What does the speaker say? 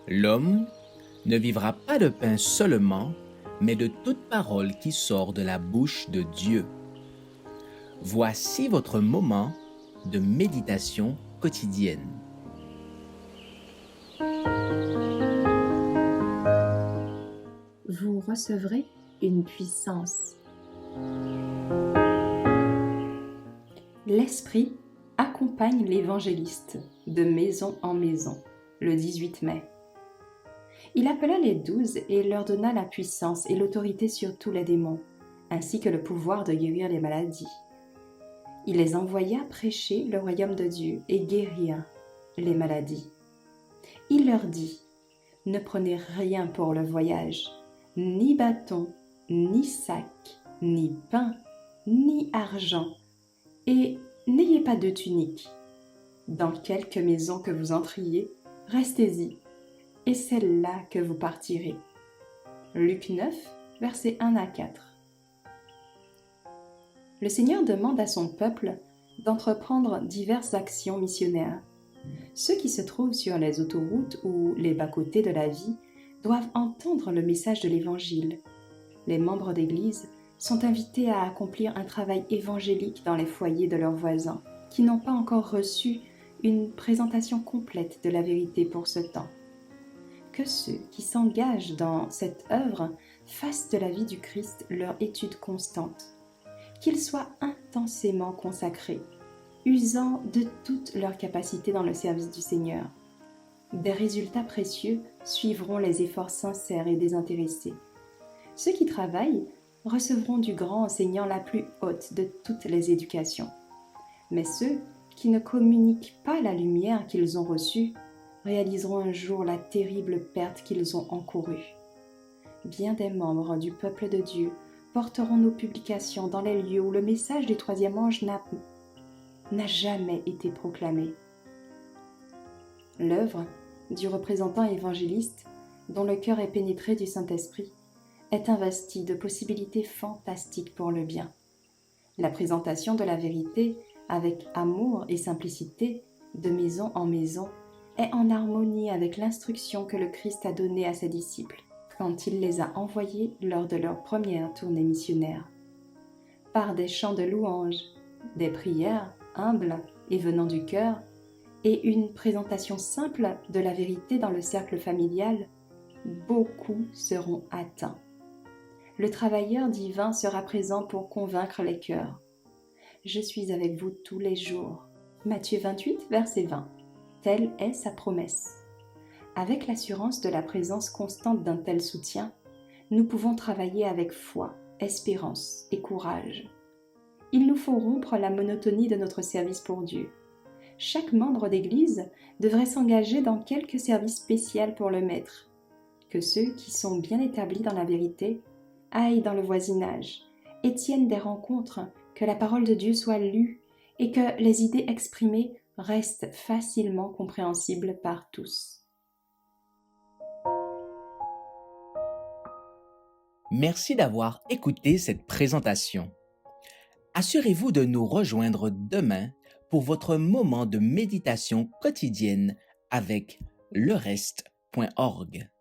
L'homme ne vivra pas de pain seulement, mais de toute parole qui sort de la bouche de Dieu. Voici votre moment de méditation quotidienne. Vous recevrez une puissance. L'Esprit accompagne l'évangéliste de maison en maison, le 18 mai. Il appela les 12 et leur donna la puissance et l'autorité sur tous les démons, ainsi que le pouvoir de guérir les maladies. Il les envoya prêcher le royaume de Dieu et guérir les maladies. Il leur dit, « Ne prenez rien pour le voyage, ni bâton, ni sac, ni pain, ni argent, et n'ayez pas de tunique. Dans quelque maison que vous entriez, restez-y, et c'est là que vous partirez. » Luc 9, versets 1 à 4. Le Seigneur demande à son peuple d'entreprendre diverses actions missionnaires. Ceux qui se trouvent sur les autoroutes ou les bas-côtés de la vie doivent entendre le message de l'Évangile. Les membres d'Église sont invités à accomplir un travail évangélique dans les foyers de leurs voisins qui n'ont pas encore reçu une présentation complète de la vérité pour ce temps. Que ceux qui s'engagent dans cette œuvre fassent de la vie du Christ leur étude constante, qu'ils soient intensément consacrés, usant de toutes leurs capacités dans le service du Seigneur. Des résultats précieux suivront les efforts sincères et désintéressés. Ceux qui travaillent recevront du grand enseignant la plus haute de toutes les éducations. Mais ceux qui ne communiquent pas la lumière qu'ils ont reçue réaliseront un jour la terrible perte qu'ils ont encourue. Bien des membres du peuple de Dieu porteront nos publications dans les lieux où le message du troisième ange n'a jamais été proclamé. L'œuvre du représentant évangéliste, dont le cœur est pénétré du Saint-Esprit, est investie de possibilités fantastiques pour le bien. La présentation de la vérité avec amour et simplicité, de maison en maison, est en harmonie avec l'instruction que le Christ a donnée à ses disciples quand il les a envoyés lors de leur première tournée missionnaire. Par des chants de louanges, des prières humbles et venant du cœur, et une présentation simple de la vérité dans le cercle familial, beaucoup seront atteints. Le travailleur divin sera présent pour convaincre les cœurs. Je suis avec vous tous les jours. Matthieu 28, verset 20. Telle est sa promesse. Avec l'assurance de la présence constante d'un tel soutien, nous pouvons travailler avec foi, espérance et courage. Il nous faut rompre la monotonie de notre service pour Dieu. Chaque membre d'Église devrait s'engager dans quelque service spécial pour le Maître. Que ceux qui sont bien établis dans la vérité aillent dans le voisinage et tiennent des rencontres, que la parole de Dieu soit lue et que les idées exprimées restent facilement compréhensibles par tous. Merci d'avoir écouté cette présentation. Assurez-vous de nous rejoindre demain pour votre moment de méditation quotidienne avec lereste.org.